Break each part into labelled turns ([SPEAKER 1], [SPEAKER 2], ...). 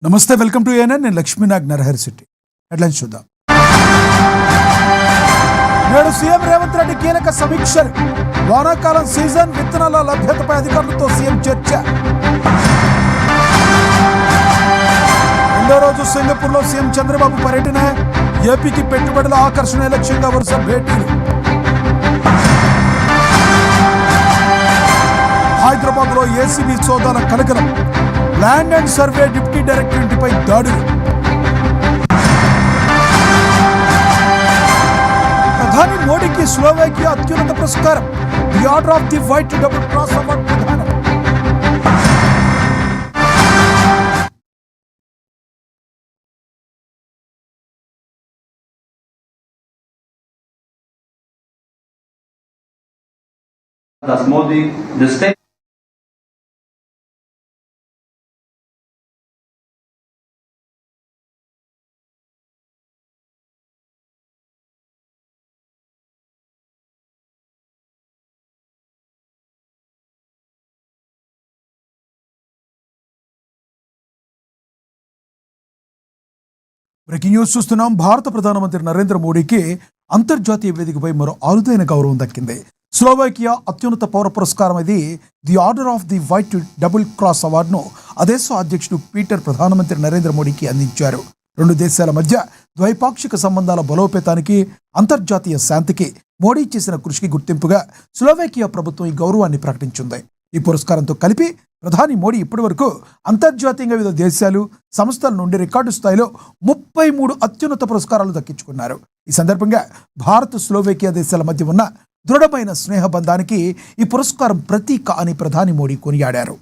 [SPEAKER 1] నమస్తే, welcome to ANN. నేను Lakshminag Narahari city. Headlines చూద్దాం. నేడు సీఎం రేవంత్ రెడ్డి కీలక సమీక్షలు. వానాకాలం సీజన్ విత్తనాల లభ్యతపై అధికారులతో సీఎం చర్చ. రెండో రోజు సింగపూర్లో సీఎం చంద్రబాబు పర్యటన. ఏపీకి పెట్టుబడుల ఆకర్షణ లక్ష్యంగా వరుస భేటీలు. హైదరాబాద్ లో ఏసీబీ సోదాల కలకలం. Land and survey deputy director ఇంటిపై దాడులు. ప్రధాని మోడీకి స్లోవేకియా అత్యున్నత పురస్కారం, the order of the white double cross award ప్రదానం.
[SPEAKER 2] Thus Modi, the state
[SPEAKER 1] breaking news చూస్తున్నాం. భారత ప్రధానమంత్రి నరేంద్ర మోడీకి అంతర్జాతీయ వేదికపై మరో అరుదైన గౌరవం దక్కింది. స్లోవేకియా అత్యున్నత పౌర పురస్కారం ఇది the order of the white double cross అవార్డును ఆ దేశ అధ్యక్షుడు పీటర్ ప్రధానమంత్రి నరేంద్ర మోడీకి అందించారు. రెండు దేశాల మధ్య ద్వైపాక్షిక సంబంధాల బలోపేతానికి, అంతర్జాతీయ శాంతికి మోడీ చేసిన కృషికి గుర్తింపుగా స్లోవేకియా ప్రభుత్వం ఈ గౌరవాన్ని ప్రకటించింది. ఈ పురస్కారంతో కలిపి ప్రధాని మోడీ ఇప్పటి వరకు అంతర్జాతీయంగా వివిధ దేశాలు, సంస్థల నుండి రికార్డు స్థాయిలో 33 అత్యున్నత పురస్కారాలు దక్కించుకున్నారు. ఈ సందర్భంగా భారత్, స్లోవేకియా దేశాల మధ్య ఉన్న దృఢమైన స్నేహబంధానికి ఈ పురస్కారం ప్రతీక అని ప్రధాని మోడీ కొనియాడారు.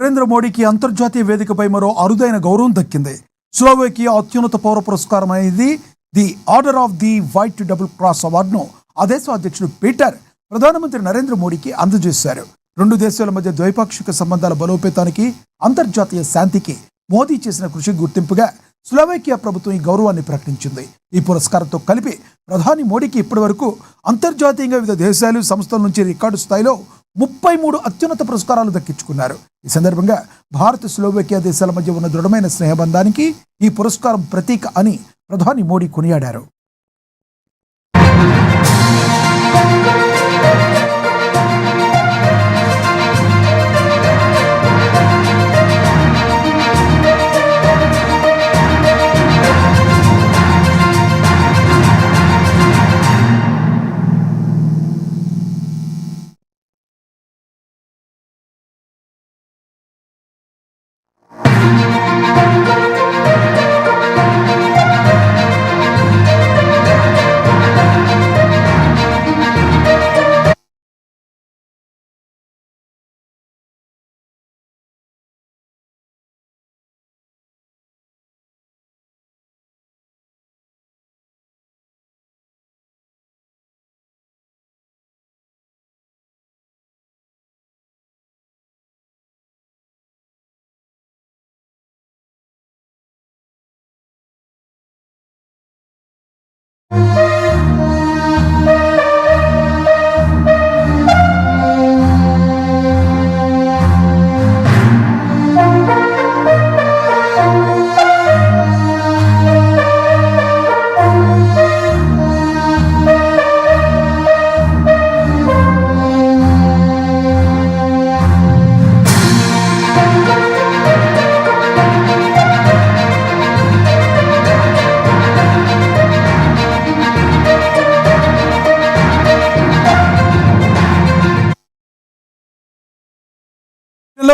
[SPEAKER 1] నరేంద్ర మోడీకి అంతర్జాతీయ వేదికపై మరో అరుదైన గౌరవం దక్కింది. స్లోవేకియా అత్యున్నత పౌర పురస్కారం అనేది the order of the white double cross అవార్డును ఆ దేశ అధ్యక్షుడు పీటర్ ప్రధానమంత్రి నరేంద్ర మోడీకి అందజేశారు. రెండు దేశాల మధ్య ద్వైపాక్షిక సంబంధాల బలోపేతానికి, అంతర్జాతీయ శాంతికి మోదీ చేసిన కృషికి గుర్తింపుగా స్లోవేకియా ప్రభుత్వం ఈ గౌరవాన్ని ప్రకటించింది. ఈ పురస్కారంతో కలిపి ప్రధాని మోడీకి ఇప్పటి వరకు అంతర్జాతీయంగా వివిధ దేశాలు, సంస్థల నుంచి రికార్డు స్థాయిలో 33 అత్యున్నత పురస్కారాలు దక్కించుకున్నారు. ఈ సందర్భంగా భారత్, స్లోవేకియా దేశాల మధ్య ఉన్న దృఢమైన స్నేహబంధానికి ఈ పురస్కారం ప్రతీక అని ప్రధాని మోడీ కొనియాడారు.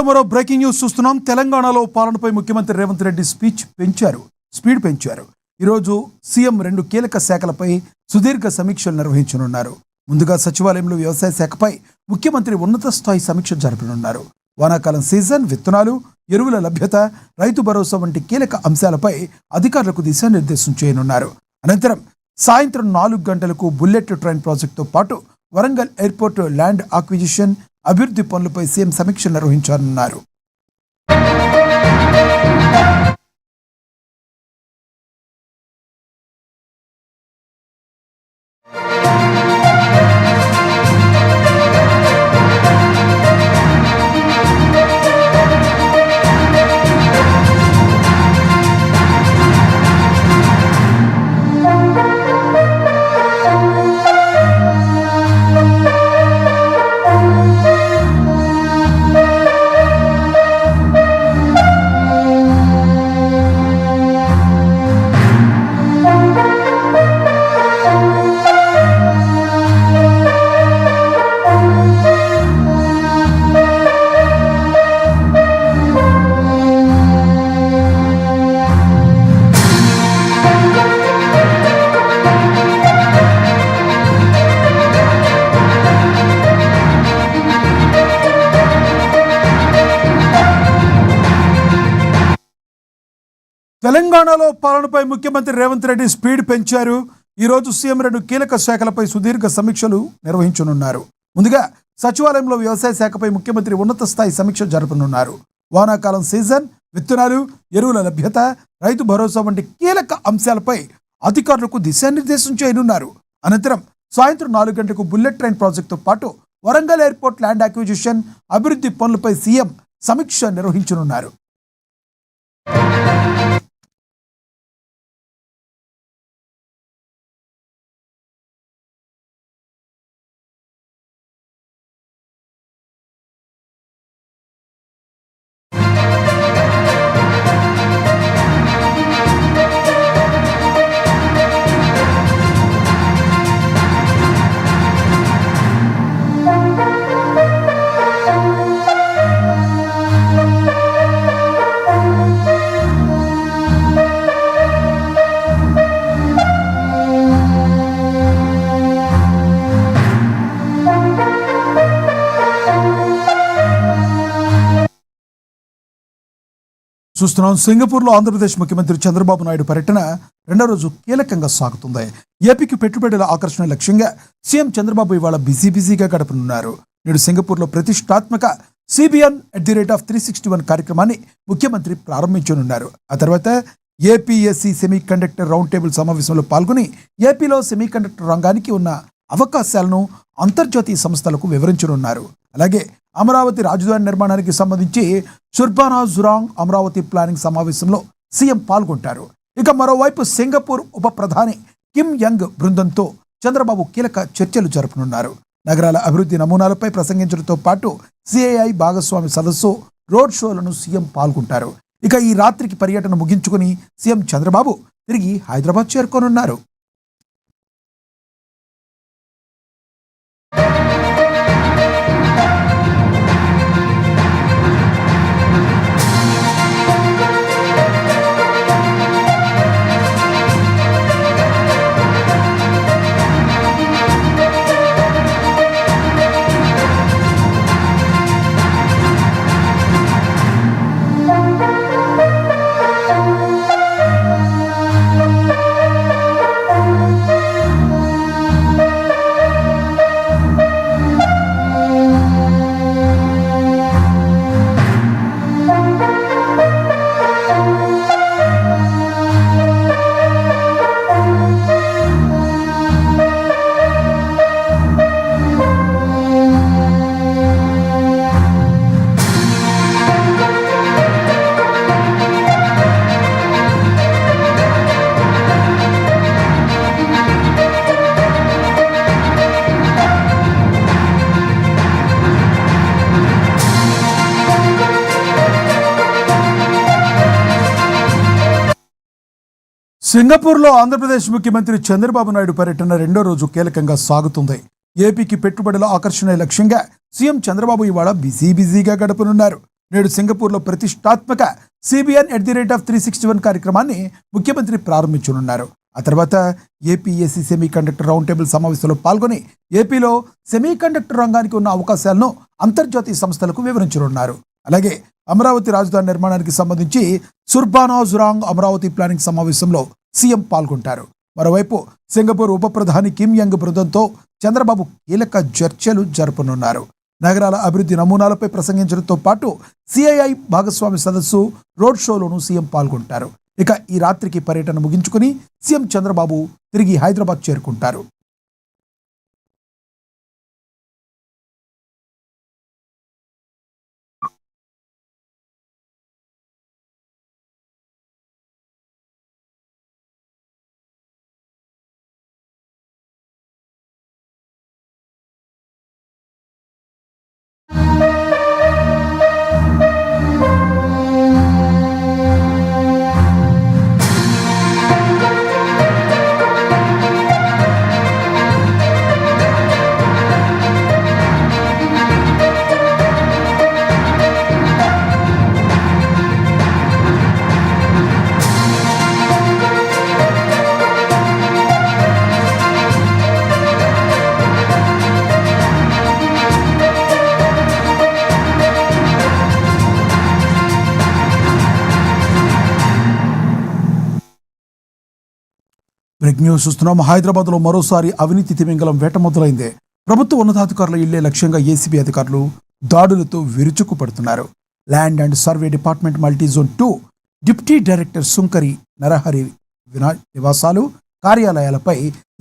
[SPEAKER 1] మరో బ్రేకింగ్ న్యూస్ చూస్తున్నాం. తెలంగాణలో పాలనపై ముఖ్యమంత్రి రేవంత్ రెడ్డి స్పీడ్ పెంచారు. ఈరోజు సీఎం 2 కీలక శాఖలపై సుదీర్ఘ సమీక్షలు నిర్వహించనున్నారు. ముందుగా సచివాలయంలో వ్యవసాయ శాఖపై ముఖ్యమంత్రి ఉన్నత స్థాయి సమీక్ష జరపనున్నారు. వానాకాలం సీజన్, విత్తనాలు, ఎరువుల లభ్యత, రైతు భరోసా వంటి కీలక అంశాలపై అధికారులకు దిశానిర్దేశం చేయనున్నారు. అనంతరం సాయంత్రం 4 గంటలకు బుల్లెట్ ట్రైన్ ప్రాజెక్టుతో పాటు వరంగల్ ఎయిర్పోర్ట్ ల్యాండ్ అక్విజిషన్, అభివృద్ధి పనులపై సీఎం సమీక్ష నిర్వహించనున్నారు. తెలంగాణలో పాలనపై ముఖ్యమంత్రి రేవంత్ రెడ్డి స్పీడ్ పెంచారు. ఈరోజు సీఎం 2 కీలక శాఖలపై సుదీర్ఘ సమీక్షలు నిర్వహించనున్నారు. ముందుగా సచివాలయంలో వ్యవసాయ శాఖపై ముఖ్యమంత్రి ఉన్నత స్థాయి సమీక్ష జరపనున్నారు. వానాకాలం సీజన్, విత్తనాలు, ఎరువుల లభ్యత, రైతు భరోసా వంటి కీలక అంశాలపై అధికారులకు దిశానిర్దేశం చేయనున్నారు. అనంతరం సాయంత్రం 4 గంటలకు బుల్లెట్ ట్రైన్ ప్రాజెక్టుతో పాటు వరంగల్ ఎయిర్పోర్ట్ ల్యాండ్ అక్విజిషన్, అభివృద్ధి పనులపై సీఎం సమీక్ష నిర్వహించనున్నారు. చూస్తున్నాం. సింగపూర్లో ఆంధ్రప్రదేశ్ ముఖ్యమంత్రి చంద్రబాబు నాయుడు పర్యటన 2వ రోజు కీలకంగా సాగుతుంది. ఏపీకి పెట్టుబడుల ఆకర్షణ లక్ష్యంగా సీఎం చంద్రబాబు ఇవాళ బిజీగా గడపనున్నారు. నేడు సింగపూర్లో ప్రతిష్టాత్మక CBN@361 కార్యక్రమాన్ని ముఖ్యమంత్రి ప్రారంభించనున్నారు. ఆ తర్వాత APSC semi conductor round table సమావేశంలో పాల్గొని ఏపీలో సెమీ కండక్టర్ రంగానికి ఉన్న అవకాశాలను అంతర్జాతీయ సంస్థలకు వివరించనున్నారు. అలాగే అమరావతి రాజధాని నిర్మాణానికి సంబంధించి సుర్బానా జురాంగ్ అమరావతి ప్లానింగ్ సమావేశంలో సీఎం పాల్గొంటారు. ఇక మరోవైపు సింగపూర్ ఉప ప్రధాని కిమ్ యంగ్ బృందంతో చంద్రబాబు కీలక చర్చలు జరపనున్నారు. నగరాల అభివృద్ధి నమూనాలపై ప్రసంగించడంతో పాటు సిఐఐ భాగస్వామి సదస్సు, రోడ్ షోలను సీఎం పాల్గొంటారు. ఇక ఈ రాత్రికి పర్యటన ముగించుకుని సీఎం చంద్రబాబు తిరిగి హైదరాబాద్ చేరుకోనున్నారు. సింగపూర్లో ఆంధ్రప్రదేశ్ ముఖ్యమంత్రి చంద్రబాబు నాయుడు పర్యటన 2వ రోజు కీలకంగా సాగుతుంది. ఏపీకి పెట్టుబడుల ఆకర్షణ లక్ష్యంగా సీఎం చంద్రబాబు ఇవాళ బిజీగా గడపనున్నారు. నేడు సింగపూర్లో ప్రతిష్టాత్మక CBN@361 కార్యక్రమాన్ని ముఖ్యమంత్రి ప్రారంభించనున్నారు. ఆ తర్వాత APSC semi conductor round table సమావేశంలో పాల్గొని ఏపీలో సెమీ కండక్టర్ రంగానికి ఉన్న అవకాశాలను అంతర్జాతీయ సంస్థలకు వివరించనున్నారు. అలాగే అమరావతి రాజధాని నిర్మాణానికి సంబంధించి సుర్బానా జురాంగ్ అమరావతి ప్లానింగ్ సమావేశంలో సీఎం పాల్గొంటారు. మరోవైపు సింగపూర్ ఉప ప్రధాని కిమ్ యంగ్ బృందంతో చంద్రబాబు కీలక చర్చలు జరపనున్నారు. నగరాల అభివృద్ధి నమూనాలపై ప్రసంగించడంతో పాటు సిఐఐ భాగస్వామి సదస్సు రోడ్ షోలోనూ సీఎం పాల్గొంటారు. ఇక ఈ రాత్రికి పర్యటన ముగించుకుని సీఎం చంద్రబాబు తిరిగి హైదరాబాద్ చేరుకుంటారు. బ్రేక్ న్యూస్ చూస్తున్నాం. హైదరాబాద్లో మరోసారి అవినీతి తిమింగలం వేట మొదలైంది. ప్రభుత్వ ఉన్నతాధికారుల ఇళ్లే లక్ష్యంగా ఏసీబీ అధికారులు దాడులతో విరుచుకుపడుతున్నారు. Land and survey department multizone 2 deputy director Sunkari Narahari నివాసాలు, కార్యాలయాలపై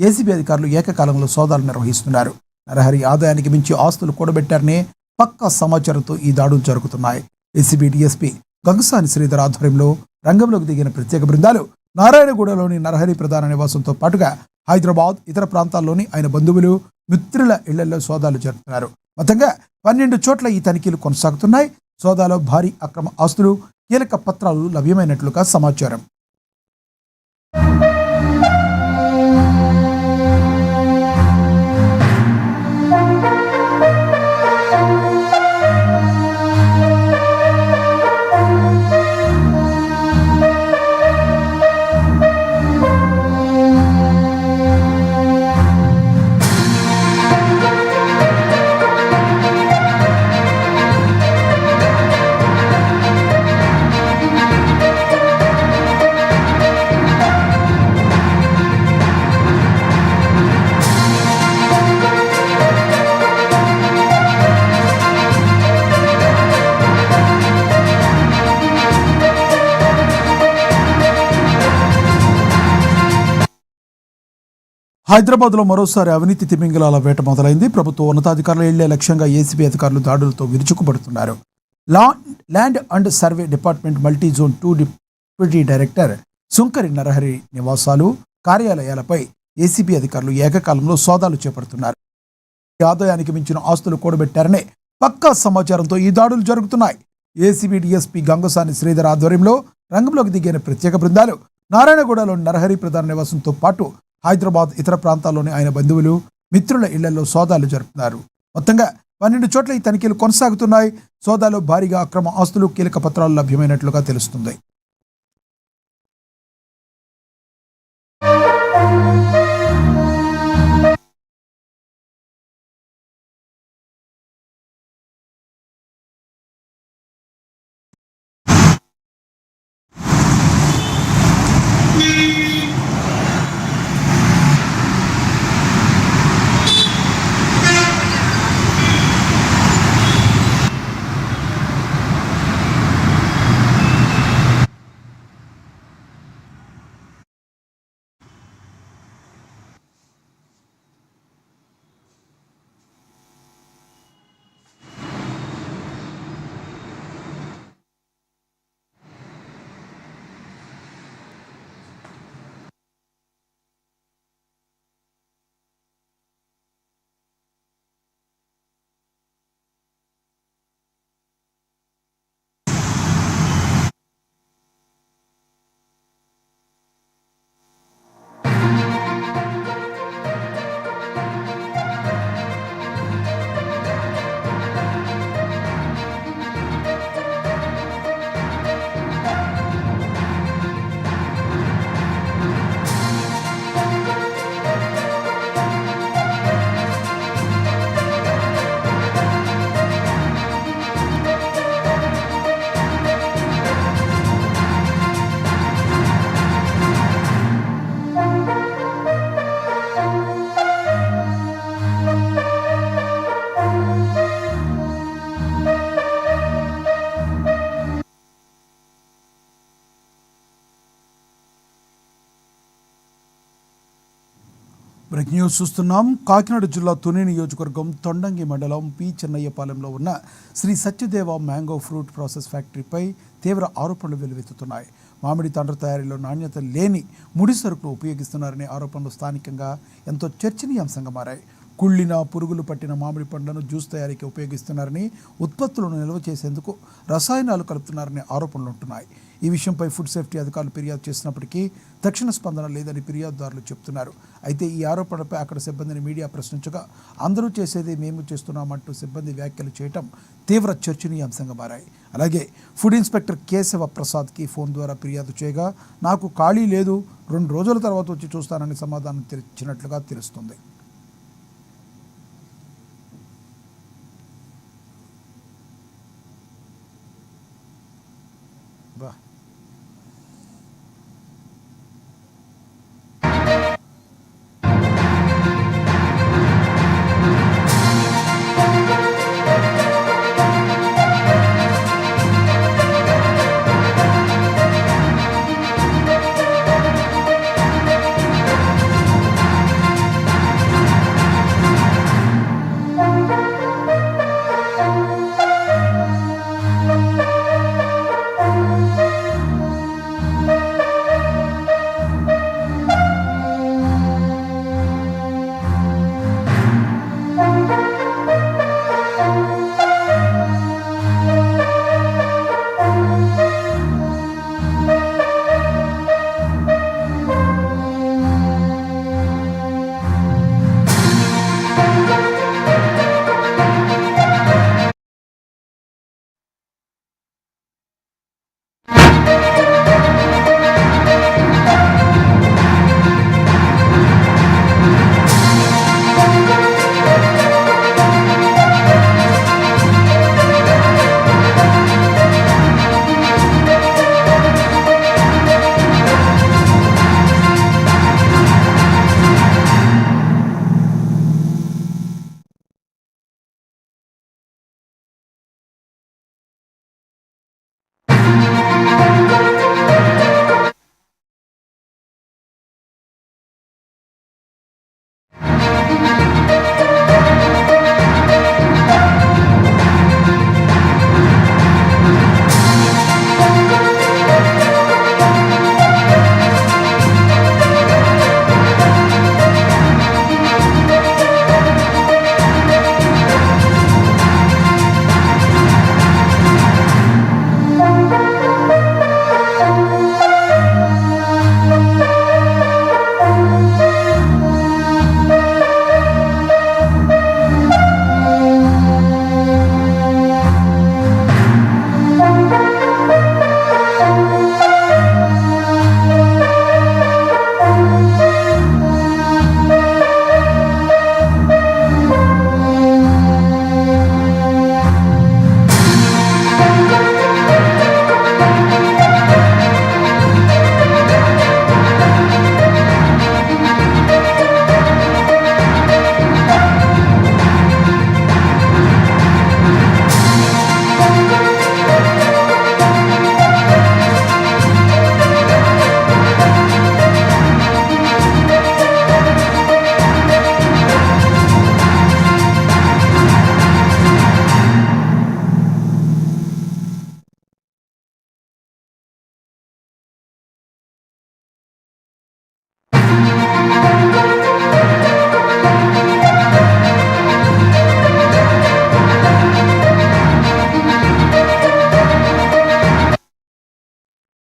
[SPEAKER 1] ఏసీబీ అధికారులు ఏకకాలంలో సోదాలు నిర్వహిస్తున్నారు. నరహరి ఆదాయానికి మించి ఆస్తులు కూడబెట్టారనే పక్కా సమాచారంతో ఈ దాడులు జరుగుతున్నాయి. ఏసీబీ డీఎస్పీ గంగసాని శ్రీధర్ ఆధ్వర్యంలో రంగంలోకి దిగిన ప్రత్యేక బృందాలు నారాయణగూడలోని నరహరి ప్రధాన నివాసంతో పాటుగా హైదరాబాద్, ఇతర ప్రాంతాల్లోని ఆయన బంధువులు, మిత్రుల ఇళ్లలో సోదాలు జరుపుతున్నారు. మొత్తంగా 12 చోట్ల ఈ తనిఖీలు కొనసాగుతున్నాయి. సోదాలో భారీ అక్రమ ఆస్తులు, కీలక పత్రాలు లభ్యమైనట్లుగా సమాచారం. హైదరాబాద్లో మరోసారి అవినీతి తిమింగలాల వేట మొదలైంది. ప్రభుత్వ ఉన్నతాధికారుల ఇళ్లే లక్ష్యంగా ఏసీబీ అధికారులు దాడులతో విరుచుకుపడుతున్నారు. Land and survey department multizone 2 deputy director Sunkari Narahari నివాసాలు, కార్యాలయాలపై ఏసీబీ అధికారులు ఏకకాలంలో సోదాలు చేపడుతున్నారు. ఆదాయానికి మించిన ఆస్తులు కూడబెట్టారనే పక్కా సమాచారంతో ఈ దాడులు జరుగుతున్నాయి. ఏసీబీ డీఎస్పీ గంగసాని శ్రీధర్ ఆధ్వర్యంలో రంగంలోకి దిగిన ప్రత్యేక బృందాలు నారాయణగూడలోని నరహరి ప్రధాన నివాసంతో పాటు హైదరాబాద్, ఇతర ప్రాంతాల్లోని ఆయన బంధువులు, మిత్రుల ఇళ్లలో సోదాలు జరుపుతున్నారు. మొత్తంగా 12 చోట్ల ఈ తనిఖీలు కొనసాగుతున్నాయి. సోదాలో భారీగా అక్రమ ఆస్తులు, కీలక పత్రాలు లభ్యమైనట్లుగా తెలుస్తుంది. బ్రేకింగ్ న్యూస్ చూస్తున్నాం. కాకినాడ జిల్లా తుని నియోజకవర్గం తొండంగి మండలం పి చెన్నయ్యపాలెంలో ఉన్న Shri Satyadeva mango fruit process ఫ్యాక్టరీపై తీవ్ర ఆరోపణలు వెల్లువెత్తుతున్నాయి. మామిడి తండ్ర తయారీలో నాణ్యత లేని ముడి సరుకులు ఉపయోగిస్తున్నారనే ఆరోపణలు స్థానికంగా ఎంతో చర్చనీయాంశంగా మారాయి. కుళ్ళిన పురుగులు పట్టిన మామిడి పండ్లను జ్యూస్ తయారీకి ఉపయోగిస్తున్నారని, ఉత్పత్తులను నిల్వ చేసేందుకు రసాయనాలు కలుపుతున్నారనే ఆరోపణలు ఉంటున్నాయి. ఈ విషయంపై ఫుడ్ సేఫ్టీ అధికారులు ఫిర్యాదు చేసినప్పటికీ తక్షణ స్పందన లేదని ఫిర్యాదుదారులు చెబుతున్నారు. అయితే ఈ ఆరోపణలపై అక్కడ సిబ్బందిని మీడియా ప్రశ్నించగా అందరూ చేసేది మేము చేస్తున్నామంటూ సిబ్బంది వ్యాఖ్యలు చేయటం తీవ్ర చర్చనీయాంశంగా మారాయి. అలాగే ఫుడ్ ఇన్స్పెక్టర్ కేశవ ప్రసాద్కి ఫోన్ ద్వారా ఫిర్యాదు చేయగా నాకు ఖాళీ లేదు, 2 రోజుల తర్వాత వచ్చి చూస్తానని సమాధానం ఇచ్చినట్లుగా తెలుస్తుంది. బా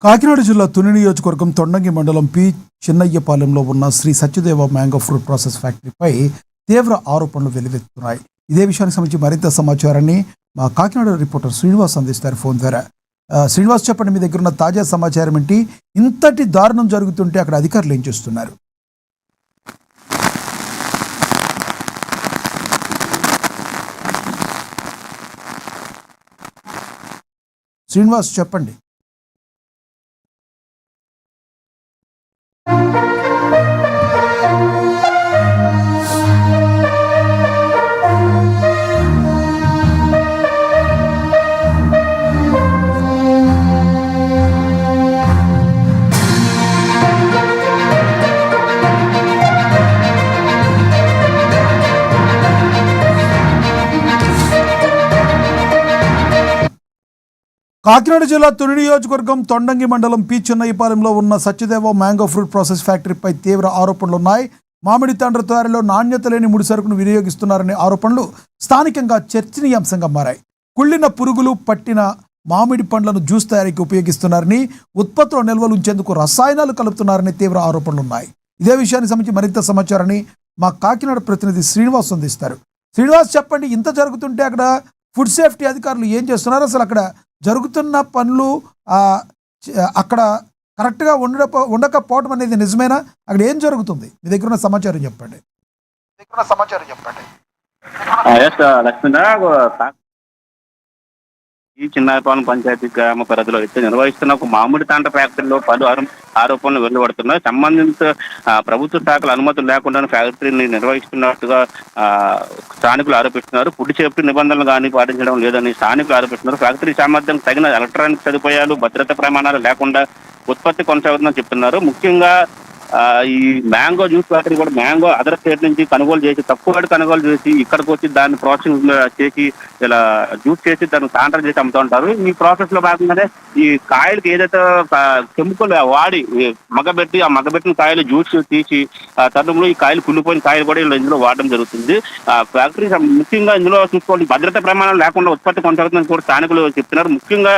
[SPEAKER 1] కాకినాడ జిల్లా తుని నియోజకవర్గం తొండంగి మండలం పి చెన్నయ్యపాలెంలో ఉన్న Shri Satyadeva mango fruit process ఫ్యాక్టరీపై తీవ్ర ఆరోపణలు వెల్లువెత్తుతున్నాయి. ఇదే విషయానికి సంబంధించి మరింత సమాచారాన్ని మా కాకినాడ రిపోర్టర్ శ్రీనివాస్ అందిస్తారు ఫోన్ ద్వారా. శ్రీనివాస్, చెప్పండి, మీ దగ్గర ఉన్న తాజా సమాచారం ఏంటి? ఇంతటి దారుణం జరుగుతుంటే అక్కడ అధికారులు ఏం చేస్తున్నారు? శ్రీనివాస్, చెప్పండి. కాకినాడ జిల్లా తుని నియోజకవర్గం తొండంగి మండలం పి చిన్నయ్యపాలెంలో ఉన్న సత్యదేవ మ్యాంగో ఫ్రూట్ ప్రాసెస్ ఫ్యాక్టరీపై తీవ్ర ఆరోపణలున్నాయి. మామిడి తండ్రి తయారీలో నాణ్యత లేని ముడి సరుకును వినియోగిస్తున్నారనే ఆరోపణలు స్థానికంగా చర్చనీయాంశంగా మారాయి. కుళ్ళిన పురుగులు పట్టిన మామిడి పండ్లను జ్యూస్ తయారీకి ఉపయోగిస్తున్నారని, ఉత్పత్తుల నిల్వలు ఉంచేందుకు రసాయనాలు కలుపుతున్నారని తీవ్ర ఆరోపణలున్నాయి. ఇదే విషయానికి సంబంధించి మరింత సమాచారాన్ని మా కాకినాడ ప్రతినిధి శ్రీనివాస్ అందిస్తారు. శ్రీనివాస్, చెప్పండి, ఇంత జరుగుతుంటే అక్కడ ఫుడ్ సేఫ్టీ అధికారులు ఏం చేస్తున్నారు? అసలు అక్కడ జరుగుతున్న పనులు అక్కడ కరెక్ట్గా ఉండకపోవడం అనేది నిజమేనా? అక్కడ ఏం జరుగుతుంది? మీ దగ్గర ఉన్న సమాచారం చెప్పండి.
[SPEAKER 3] ఈ చిన్నపాలెం పంచాయతీ గ్రామ పరిధిలో అయితే నిర్వహిస్తున్న ఒక మామిడి తాండ్ర ఫ్యాక్టరీలో పలు ఆరోపణలు వెలువడుతున్నాయి. సంబంధిత ప్రభుత్వ శాఖల అనుమతులు లేకుండా ఫ్యాక్టరీని నిర్వహిస్తున్నట్టుగా స్థానికులు ఆరోపిస్తున్నారు. ఫుడ్ సేఫ్టీ నిబంధనలు కానీ పాటించడం లేదని స్థానికులు ఆరోపిస్తున్నారు. ఫ్యాక్టరీ సామర్థ్యం తగిన ఎలక్ట్రానిక్ సదుపాయాలు, భద్రతా ప్రమాణాలు లేకుండా ఉత్పత్తి కొనసాగుతుందని చెప్తున్నారు. ముఖ్యంగా ఈ మ్యాంగో జ్యూస్ ఫ్యాక్టరీ కూడా మ్యాంగో అదర్ స్టేట్ నుంచి కొనుగోలు చేసి, తక్కువ రేటు కొనుగోలు చేసి ఇక్కడికి వచ్చి దాన్ని ప్రాసెసింగ్ చేసి ఇలా జ్యూస్ చేసి దాన్ని తాండ్ర చేసి అమ్ముతూ ఉంటారు. ఈ ప్రాసెస్ లో భాగంగానే ఈ కాయలకి ఏదైతే కెమికల్ వాడి మగబెట్టి ఆ మగబెట్టిన కాయలు జ్యూస్ తీసి తరుణంలో ఈ కాయలు కుళ్ళిపోయిన కాయలు కూడా ఇందులో వాడడం జరుగుతుంది. ఫ్యాక్టరీ ముఖ్యంగా ఇందులో చూసుకోవాలి, భద్రతా ప్రమాణాలు లేకుండా ఉత్పత్తి కొనసాగుతుందని కూడా స్థానికులు చెప్తున్నారు. ముఖ్యంగా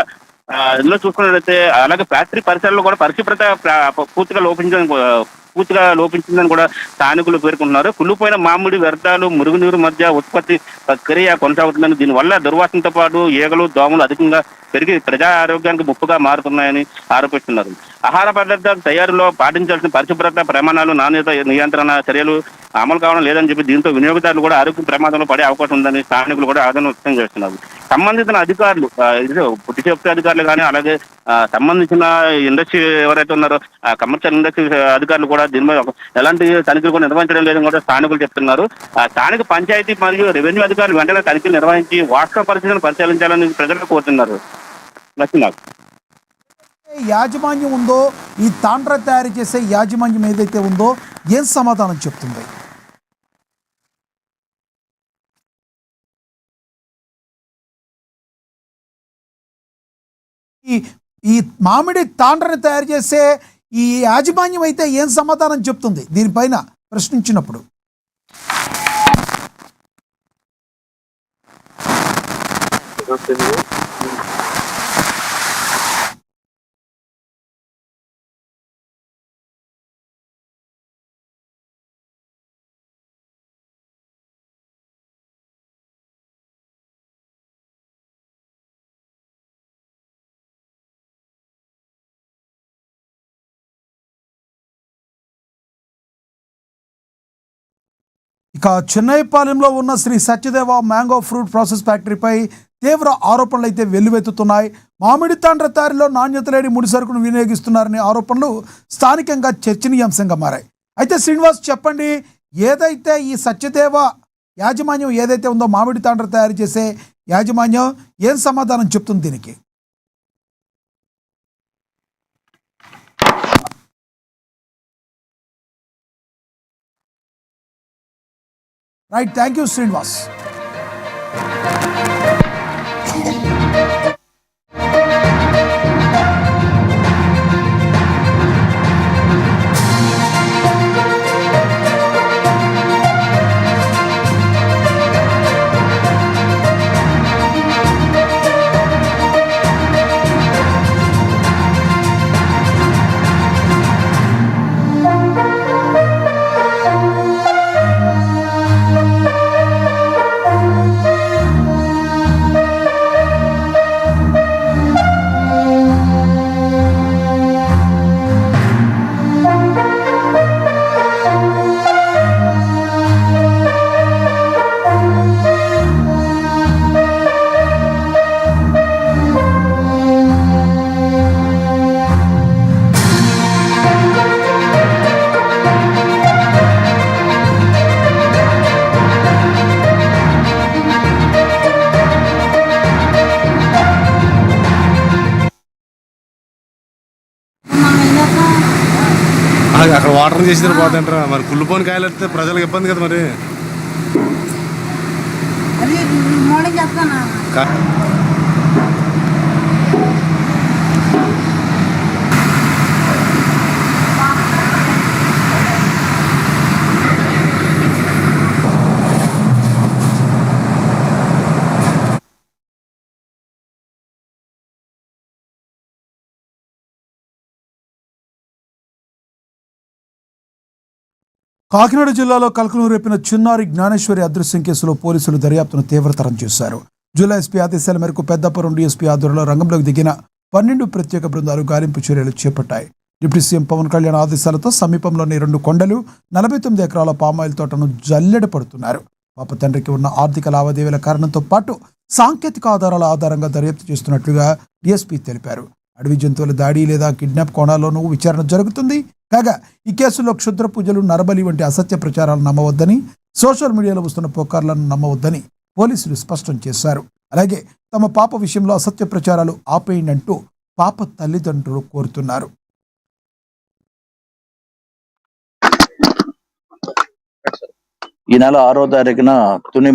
[SPEAKER 3] ఇందులో చూసుకున్నట్లయితే అలాగే ఫ్యాక్టరీ పరిసరాల్లో కూడా పరిశుభ్రత పూర్తిగా లోపించిందని కూడా స్థానికులు పేర్కొంటున్నారు. కుళ్ళిపోయిన మామిడి వ్యర్థాలు, మురుగునీరు మధ్య ఉత్పత్తి ప్రక్రియ కొనసాగుతుందని, దీనివల్ల దుర్వాసనతో పాటు ఈగలు, దోమలు అధికంగా పెరిగి ప్రజా ఆరోగ్యానికి ముప్పుగా మారుతున్నాయని ఆరోపిస్తున్నారు. ఆహార పదార్థాల తయారీలో పాటించాల్సిన పరిశుభ్రత ప్రమాణాలు, నాణ్యత నియంత్రణ చర్యలు అమలు కావడం లేదని చెప్పి దీంతో వినియోగదారులు కూడా ఆరోగ్య ప్రమాదంలో పడే అవకాశం ఉందని స్థానికులు కూడా ఆందోళన వ్యక్తం చేస్తున్నారు. సంబంధిత అధికారులు, ఫుడ్ సేఫ్టీ అధికారులు కానీ అలాగే సంబంధించిన ఇండస్ట్రీ ఎవరైతే ఉన్నారో కమర్షియల్ ఇండస్ట్రీ అధికారులు కూడా దీని మీద ఎలాంటి తనిఖీలు కూడా నిర్వహించడం లేదని కూడా స్థానికులు చెప్తున్నారు. స్థానిక పంచాయతీ మరియు రెవెన్యూ అధికారులు వెంటనే తనిఖీలు నిర్వహించి వాస్తవ పరిస్థితులను పరిశీలించాలని ప్రజలు కోరుతున్నారు.
[SPEAKER 1] యాజమాన్యం ఉందో, ఈ తాండ్ర తయారు చేసే యాజమాన్యం ఏదైతే ఉందో ఏం సమాధానం చెప్తుంది? ఈ మామిడి తాండ్రని తయారు చేసే ఈ యాజమాన్యం అయితే ఏం సమాధానం చెప్తుంది దీనిపైన ప్రశ్నించినప్పుడు? ఇక చిన్నయ్యపాలెంలో ఉన్న Shri Satyadeva mango fruit process ఫ్యాక్టరీపై తీవ్ర ఆరోపణలు అయితే వెల్లువెత్తుతున్నాయి. మామిడి తాండ్ర తయారీలో నాణ్యత లేని ముడి సరుకును వినియోగిస్తున్నారనే ఆరోపణలు స్థానికంగా చర్చనీయాంశంగా మారాయి. అయితే శ్రీనివాస్, చెప్పండి, ఏదైతే ఈ సత్యదేవ యాజమాన్యం ఏదైతే ఉందో, మామిడి తాండ్ర తయారు చేసే యాజమాన్యం ఏం సమాధానం చెప్తుంది దీనికి? Right, thank you Srinivas.
[SPEAKER 4] అక్కడ వాటర్ చేసి పోతుంటారా? మరి కుళ్ళిపోని కాయలు వస్తే ప్రజలకు ఇబ్బంది కదా. మరి
[SPEAKER 5] అది మోడల్ చెప్తాను.
[SPEAKER 1] కాకినాడ జిల్లాలో కలకలం రేపిన చిన్నారి జ్ఞానేశ్వరి అదృశ్యం కేసులో పోలీసులు దర్యాప్తును తీవ్రతరం చేశారు. జిల్లా ఎస్పీ ఆదేశాల మేరకు పెద్దాపురం డీఎస్పీ ఆధ్వర్యంలో రంగంలోకి దిగిన 12 ప్రత్యేక బృందాలు గాలింపు చర్యలు చేపట్టాయి. డిప్యూటీ సీఎం పవన్ కళ్యాణ్ ఆదేశాలతో సమీపంలోని 2 కొండలు 49 ఎకరాల పామాయిల్ తోటను జల్లెడ పడుతున్నారు. పాప తండ్రికి ఉన్న ఆర్థిక లావాదేవీల కారణంతో పాటు సాంకేతిక ఆధారాల ఆధారంగా దర్యాప్తు చేస్తున్నట్లుగా డీఎస్పీ తెలిపారు. అడవి జంతువుల దాడి లేదా కిడ్నాప్ కోణాల్లోనూ విచారణ జరుగుతుంది. కాగా ఈ కేసులో క్షుద్ర పూజలు, నరబలి వంటి అసత్య ప్రచారాలను నమ్మవద్దని, సోషల్ మీడియాలో వస్తున్న పుకార్లను నమ్మవద్దని పోలీసులు స్పష్టం చేశారు. అలాగే తమ పాప విషయంలో అసత్య ప్రచారాలు ఆపేయండంటూ పాప తల్లిదండ్రులు కోరుతున్నారు.
[SPEAKER 5] ఈ నెల 6వ తారీఖున తుని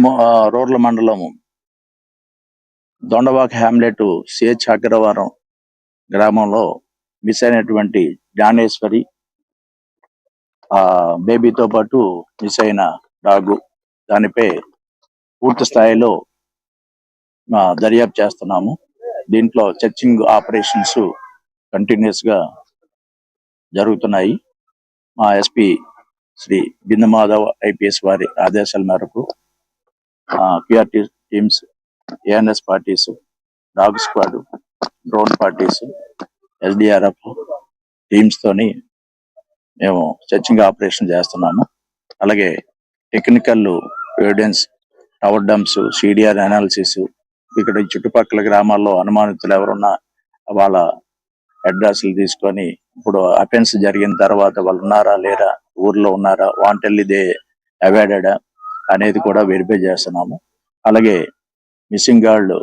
[SPEAKER 5] రూరల్ మండలం దొండవాక హ్యామ్లెట్ సిహెచ్ అగ్రవారం గ్రామంలో మిస్ అయినటువంటి జ్ఞానేశ్వరి బేబీతో పాటు మిస్ అయిన డాగు దానిపై పూర్తి స్థాయిలో దర్యాప్తు చేస్తున్నాము. దీంట్లో సెర్చింగ్ ఆపరేషన్స్ కంటిన్యూస్ గా జరుగుతున్నాయి. మా ఎస్పీ శ్రీ బిందు మాధవ్ ఐపీఎస్ వారి ఆదేశాల మేరకు PRT teams, ANS parties, dog squad, drone parties, SDRF teams తోని మేము సెర్చింగ్ ఆపరేషన్ చేస్తున్నాము. అలాగే technical evidence, tower dumps, CDR analysis, ఇక్కడ ఈ చుట్టుపక్కల గ్రామాల్లో అనుమానితులు ఎవరున్నా వాళ్ళ అడ్రస్లు తీసుకొని ఇప్పుడు అఫెన్స్ జరిగిన తర్వాత వాళ్ళు ఉన్నారా లేరా, ఊర్లో ఉన్నారా, వాంటెల్లీ దే అవాయిడెడా అనేది కూడా వెరిఫై చేస్తున్నాము. అలాగే మిస్సింగ్ గర్ల్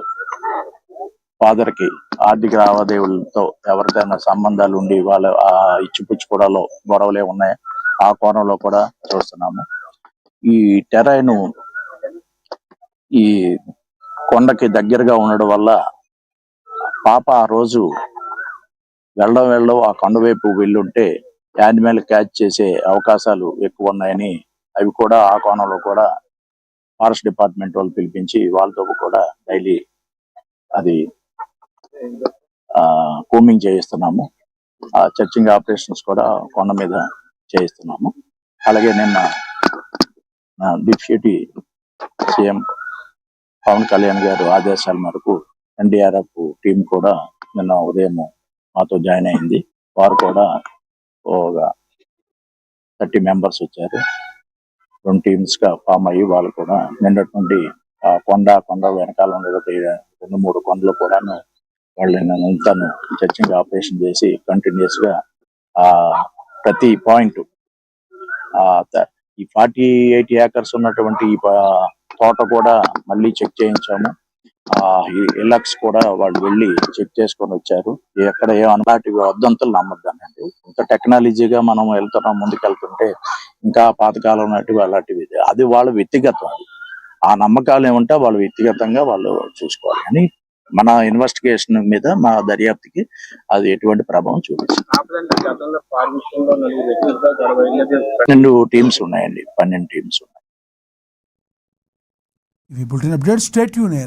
[SPEAKER 5] ఫాదర్ కి ఆర్థిక లావాదేవీలతో ఎవరికైనా సంబంధాలు ఉండి వాళ్ళ ఇచ్చిపుచ్చుకోవడాలో గొడవలే ఉన్నాయి, ఆ కోణంలో కూడా చూస్తున్నాము. ఈ టెరైన్ ఈ కొండకి దగ్గరగా ఉండడం వల్ల పాప ఆ రోజు వెళ్ళడం ఆ కొండ వైపు వెళ్ళుంటే యానిమల్ క్యాచ్ చేసే అవకాశాలు ఎక్కువ ఉన్నాయని, అవి కూడా ఆ కోణంలో కూడా ఫారెస్ట్ డిపార్ట్మెంట్ వాళ్ళు పిలిపించి వాళ్ళతో కూడా డైలీ అది కూమింగ్ చేయిస్తున్నాము. చర్చింగ్ ఆపరేషన్స్ కూడా కొండ మీద చేయిస్తున్నాము. అలాగే నిన్న డిప్యూటీ సీఎం పవన్ కళ్యాణ్ గారు ఆదేశాల మేరకు ఎన్డీఆర్ఎఫ్ టీం కూడా నిన్న ఉదయం మాతో జాయిన్ అయింది. వారు కూడా ఒక 30 మెంబర్స్ వచ్చారు. 2 టీమ్స్ గా ఫామ్ అయ్యి వాళ్ళు కూడా నిన్నటి నుండి కొండ వెనకాల ఉండే 2-3 కొండలు కూడా వాళ్ళు నిన్నంతాను చర్చింగ్ ఆపరేషన్ చేసి కంటిన్యూస్ గా ప్రతి పాయింట్ ఈ 48 ఏకర్స్ ఉన్నటువంటి ఈ తోట కూడా మళ్ళీ చెక్ చేయించాము. ఎలక్స్ కూడా వాళ్ళు వెళ్ళి చెక్ చేసుకొని వచ్చారు. ఎక్కడ అలాంటి వద్దంతులు నమ్మద్దానండి. ఇంత టెక్నాలజీగా మనం ముందుకెళ్తుంటే ఇంకా పాతకాలం ఉన్నట్టు అలాంటివి అది వాళ్ళ వ్యక్తిగతం. ఆ నమ్మకాలు ఏమంటే వాళ్ళు వ్యక్తిగతంగా వాళ్ళు చూసుకోవాలి. కానీ మన ఇన్వెస్టిగేషన్ మీద, మా దర్యాప్తుకి అది ఎటువంటి ప్రభావం చూపిస్తుంది. 12 టీమ్స్ ఉన్నాయండి, 12 టీమ్స్ ఉన్నాయి.
[SPEAKER 1] ఇవి బులెటిన్ అప్డేట్స్. Stay tune.